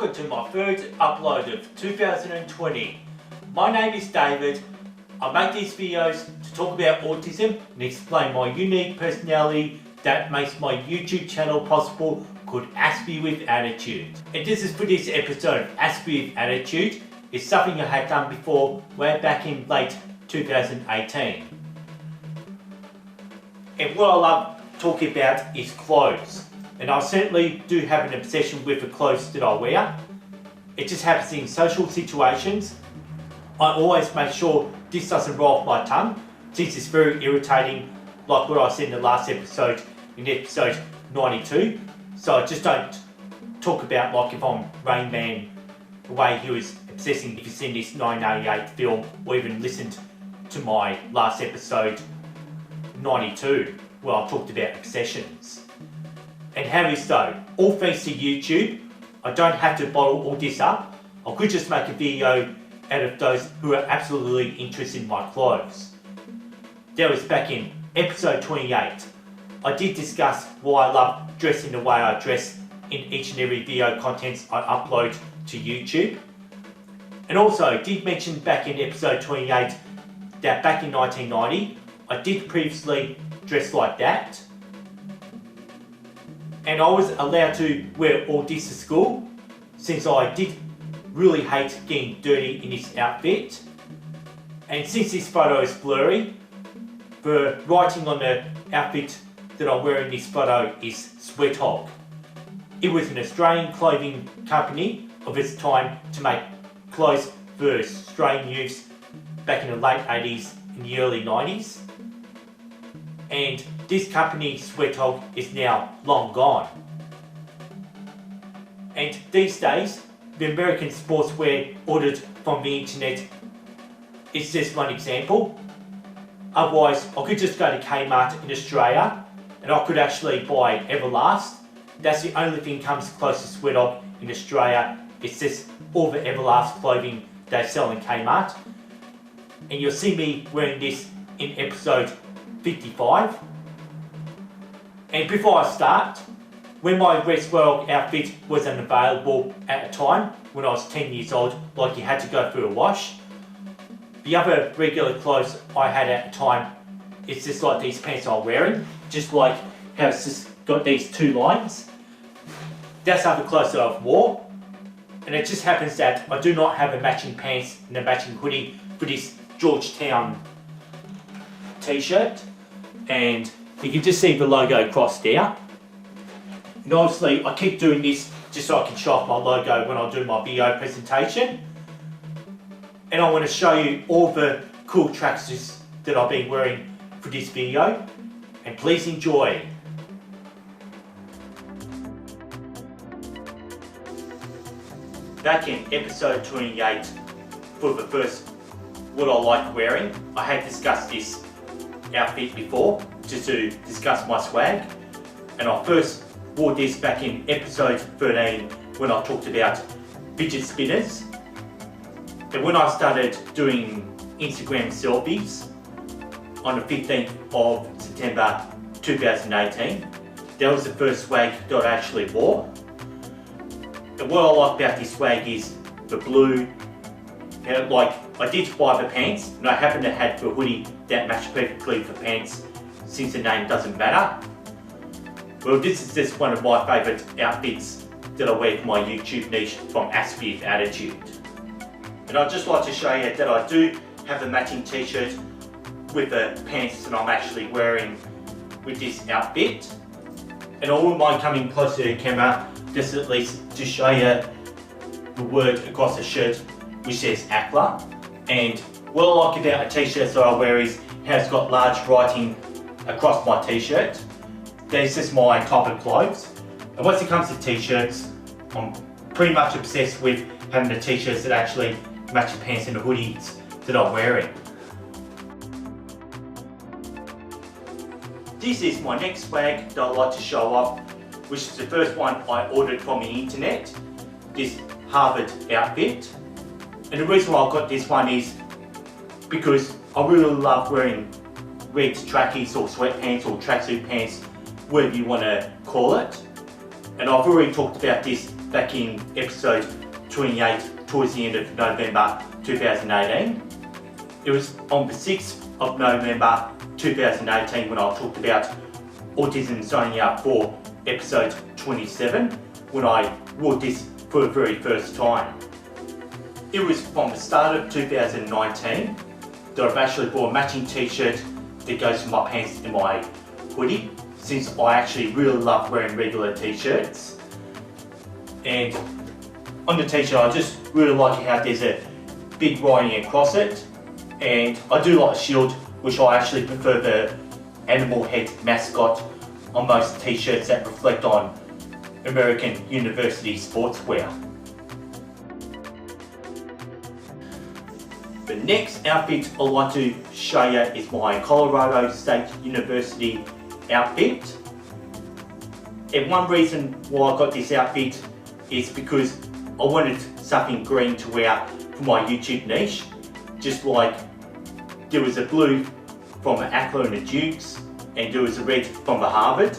welcome to my third upload of 2020. My name is David. I make these videos to talk about autism and explain my unique personality that makes my YouTube channel possible, called Aspie with Attitude. And this is for this episode of Aspie with Attitude. It's something I had done before way back in late 2018. And what I love talking about is clothes. And I certainly do have an obsession with the clothes that I wear. It just happens in social situations. I always make sure this doesn't roll off my tongue, since it's very irritating, like what I said in the last episode, in episode 92. So I just don't talk about like if I'm Rain Man, the way he was obsessing. If you've seen this 1988 film, or even listened to my last episode 92, where I talked about obsessions. And how is so? All thanks to YouTube, I don't have to bottle all this up. I could just make a video out of those who are absolutely interested in my clothes. That was back in episode 28. I did discuss why I love dressing the way I dress in each and every video content I upload to YouTube. And also I did mention back in episode 28 that back in 1990, I did previously dress like that. And I was allowed to wear all this to school, since I did really hate getting dirty in this outfit. And since this photo is blurry, the writing on the outfit that I'm wearing in this photo is Sweat Hog. It was an Australian clothing company of its time to make clothes for Australian youths back in the late 80s and the early 90s. And this company, Sweat Hog, is now long gone. And these days, the American sportswear ordered from the internet is just one example. Otherwise, I could just go to Kmart in Australia and I could actually buy Everlast. That's the only thing comes close to Sweat Hog in Australia. It's just all the Everlast clothing they sell in Kmart. And you'll see me wearing this in episode 55. And before I start, when my Red Sweat Hog outfit wasn't available at the time, when I was 10 years old, like you had to go through a wash, the other regular clothes I had at the time, it's just like these pants I'm wearing, just like how it's just got these two lines. That's other clothes that I've wore. And it just happens that I do not have a matching pants and a matching hoodie for this Georgetown t-shirt. And you can just see the logo crossed there. And obviously I keep doing this just so I can show off my logo when I do my video presentation. And I want to show you all the cool tracksuits that I've been wearing for this video. And please enjoy. Back in episode 28, for the first what I like wearing, I had discussed this outfit before, just to discuss my swag. And I first wore this back in episode 13 when I talked about fidget spinners. And when I started doing Instagram selfies on the 15th of September 2018, that was the first swag that I actually wore. And what I like about this swag is the blue. And like, I did buy the pants, and I happen to have the hoodie that matched perfectly with the pants, since the name doesn't matter. Well, this is just one of my favourite outfits that I wear for my YouTube niche from Aspie with Attitude. And I'd just like to show you that I do have a matching t-shirt with the pants that I'm actually wearing with this outfit. And I wouldn't mind coming closer to the camera, just at least to show you the word across the shirt, which says AWA. And what I like about a t-shirt that I wear is how it's got large writing across my t-shirt. That's just my type of clothes. And once it comes to t-shirts, I'm pretty much obsessed with having the t-shirts that actually match the pants and the hoodies that I'm wearing. This is my next swag that I like to show off, which is the first one I ordered from the internet, this Harvard outfit. And the reason why I got this one is because I really love wearing red trackies or sweatpants or tracksuit pants, whatever you want to call it. And I've already talked about this back in episode 28 towards the end of November 2018. It was on the 6th of November 2018 when I talked about autism signing up for episode 27 when I wore this for the very first time. It was from the start of 2019 that I've actually bought a matching t-shirt that goes with my pants and my hoodie, since I actually really love wearing regular t-shirts. And on the t-shirt I just really like how there's a big writing across it, and I do like the shield, which I actually prefer the animal head mascot on most t-shirts that reflect on American university sportswear. The next outfit I'd like to show you is my Colorado State University outfit. And one reason why I got this outfit is because I wanted something green to wear for my YouTube niche. Just like there was a blue from the Ackler and the Dukes, and there was a red from the Harvard.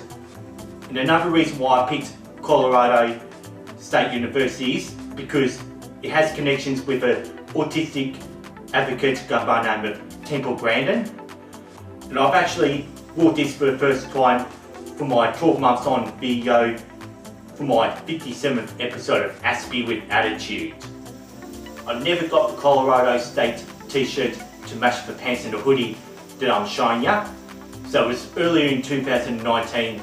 And another reason why I picked Colorado State University is because it has connections with an autistic advocate by the name of Temple Grandin. And I've actually wore this for the first time for my 12 months on video for my 57th episode of Aspie with Attitude. I never got the Colorado State t-shirt to match the pants and the hoodie that I'm showing you. So it was earlier in 2019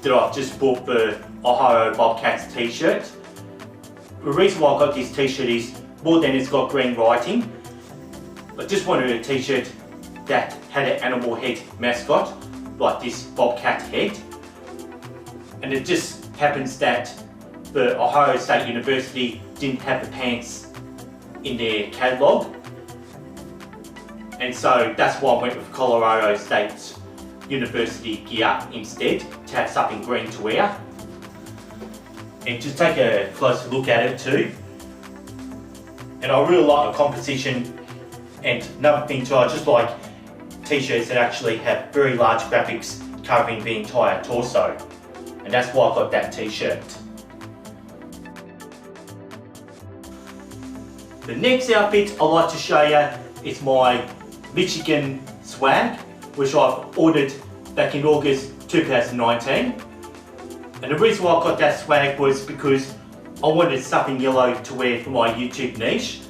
that I've just bought the Ohio Bobcats t-shirt. The reason why I got this t-shirt is more than it's got green writing. I just wanted a t-shirt that had an animal head mascot, like this bobcat head. And it just happens that the Ohio State University didn't have the pants in their catalogue. And so that's why I went with Colorado State University gear instead, to have something green to wear. And just take a closer look at it too. And I really like the composition. And another thing too, I just like t-shirts that actually have very large graphics covering the entire torso. And that's why I got that t-shirt. The next outfit I'd like to show you is my Michigan swag, which I've ordered back in August 2019. And the reason why I got that swag was because I wanted something yellow to wear for my YouTube niche.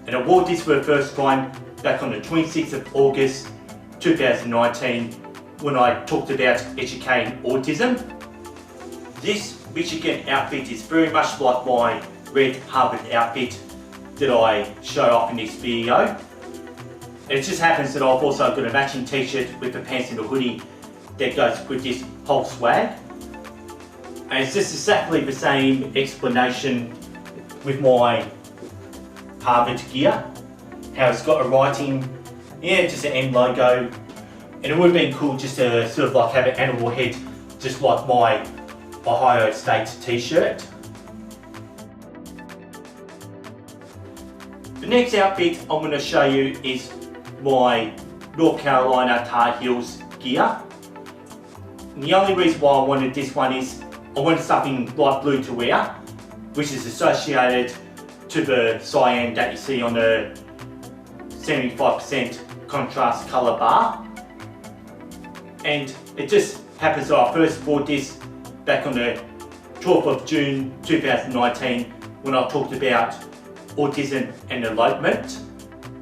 And I wore this for the first time back on the 26th of August 2019 when I talked about educating autism. This Michigan outfit is very much like my red Harvard outfit that I showed off in this video. And it just happens that I've also got a matching t-shirt with the pants and the hoodie that goes with this whole swag. And it's just exactly the same explanation with my Harvard gear. How it's got a writing, just an M logo. And it would have been cool just to sort of like have an animal head, just like my Ohio State t-shirt. The next outfit I'm going to show you is my North Carolina Tar Heels gear. And the only reason why I wanted this one is I wanted something light blue to wear, which is associated to the cyan that you see on the 75% contrast colour bar. And it just happens that I first bought this back on the 12th of June 2019 when I talked about autism and elopement.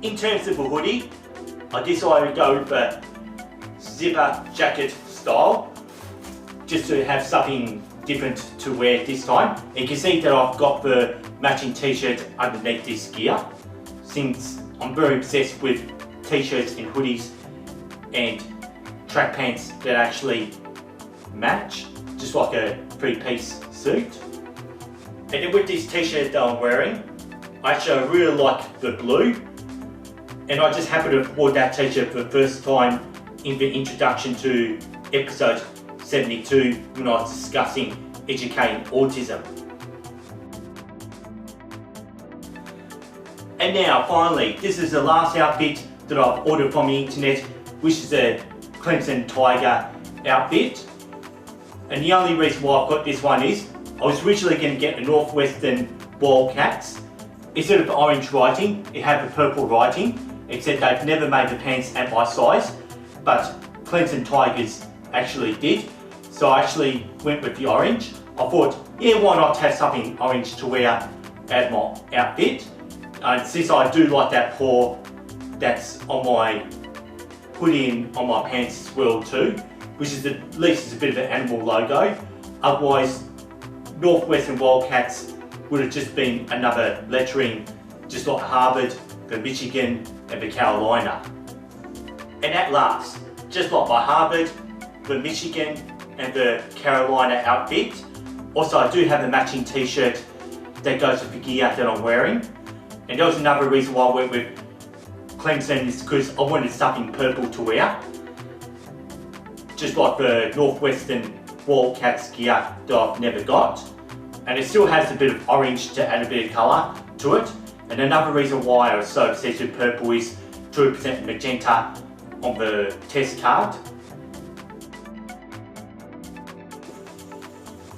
In terms of a hoodie, I decided to go with a zipper jacket style, just to have something different to wear this time. And you can see that I've got the matching t-shirt underneath this gear, since I'm very obsessed with t-shirts and hoodies and track pants that actually match, just like a three-piece suit. And then with this t-shirt that I'm wearing, I really like the blue, and I just happened to have worn that t-shirt for the first time in the introduction to episode 72 when I was discussing educating autism. And now finally, this is the last outfit that I've ordered from the internet, which is a Clemson Tiger outfit. And the only reason why I've got this one is I was originally going to get the Northwestern Wildcats. Instead of orange writing, it had the purple writing, except they've never made the pants at my size, but Clemson Tigers actually did. So I actually went with the orange. I thought, yeah, why not have something orange to wear as my outfit? And since I do like that paw that's on my hoodie and on my pants as well too, which is at least it's a bit of an animal logo. Otherwise, Northwestern Wildcats would have just been another lettering, just like Harvard, the Michigan, and the Carolina. And at last, just like my Harvard, the Michigan, and the Carolina outfit, also I do have a matching t-shirt that goes with the gear that I'm wearing. And that was another reason why I went with Clemson, is because I wanted something purple to wear. Just like the Northwestern Wildcats gear that I've never got. And it still has a bit of orange to add a bit of colour to it. And another reason why I was so obsessed with purple is to represent magenta on the test card.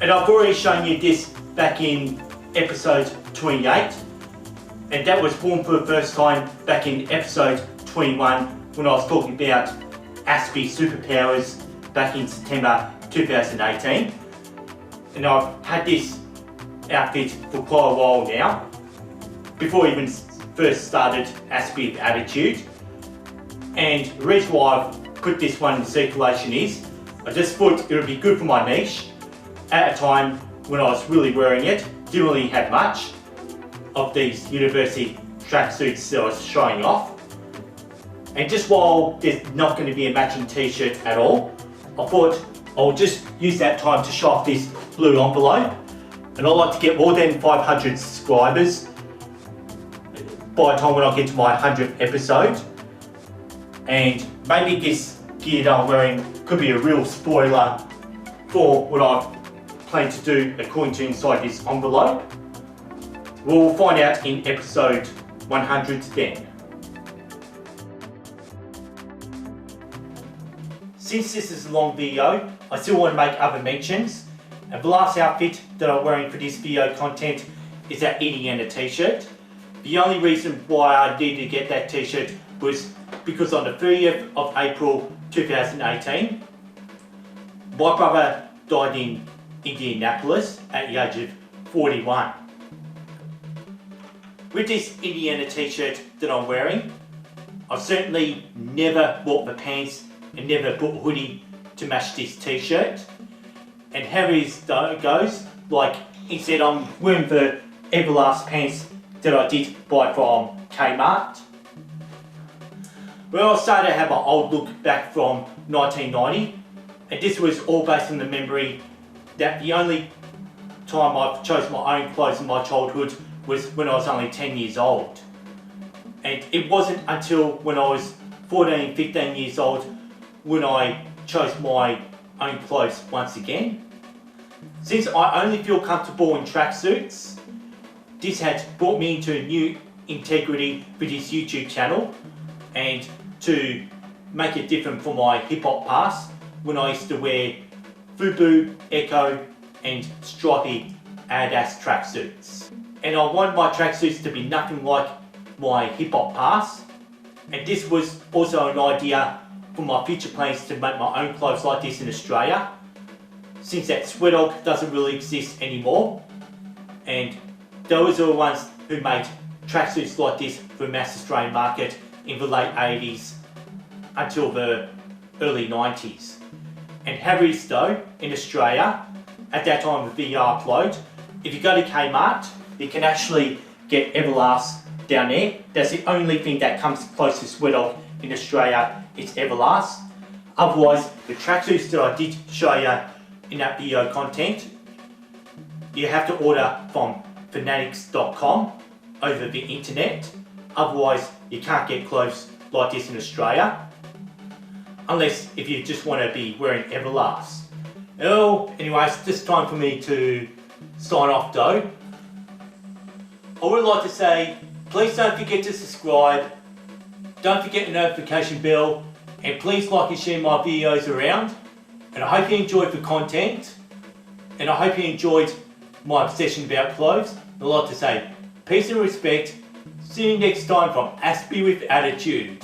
And I've already shown you this back in episode 28. And that was worn for the first time back in episode 21 when I was talking about Aspie superpowers back in September 2018. And I've had this outfit for quite a while now, before I even first started Aspie with Attitude. And the reason why I've put this one in circulation is, I just thought it would be good for my niche at a time when I was really wearing it. Didn't really have much of these university tracksuits that I was showing off. And just while there's not going to be a matching t-shirt at all, I thought I'll just use that time to show off this blue envelope. And I'd like to get more than 500 subscribers by the time when I get to my 100th episode. And maybe this gear that I'm wearing could be a real spoiler for what I plan to do according to inside this envelope. We'll find out in episode 100 then. Since this is a long video, I still want to make other mentions. And the last outfit that I'm wearing for this video content is that Indiana t-shirt. The only reason why I needed to get that t-shirt was because on the 30th of April 2018, my brother died in Indianapolis at the age of 41. With this Indiana t-shirt that I'm wearing, I've certainly never bought the pants and never bought a hoodie to match this t-shirt. And how it goes, like instead I'm wearing the Everlast pants that I did buy from Kmart. Well, I started to have my old look back from 1990, and this was all based on the memory that the only time I've chosen my own clothes in my childhood was when I was only 10 years old. And it wasn't until when I was 14, 15 years old when I chose my own clothes once again. Since I only feel comfortable in tracksuits, this has brought me into a new integrity for this YouTube channel, and to make it different from my hip hop past when I used to wear FUBU, Echo and stripy Adidas tracksuits. And I want my tracksuits to be nothing like my hip hop past, and this was also an idea for my future plans to make my own clothes like this in Australia, since that Sweat Dog doesn't really exist anymore, and those are the ones who made tracksuits like this for the mass Australian market in the late 80s until the early 90s. And how it is though, in Australia, at that time of the video upload, if you go to Kmart, you can actually get Everlast down there. That's the only thing that comes close to Sweat Dog in Australia, it's Everlast. Otherwise, the tracksuits that I did show you in that video content, you have to order from fanatics.com over the internet. Otherwise, you can't get clothes like this in Australia, unless if you just want to be wearing Everlast. Well, anyways, it's time for me to sign off though. I would like to say, please don't forget to subscribe, don't forget the notification bell, and please like and share my videos around. And I hope you enjoyed the content, and I hope you enjoyed my obsession about clothes. I'd like to say peace and respect. See you next time from Aspie with Attitude.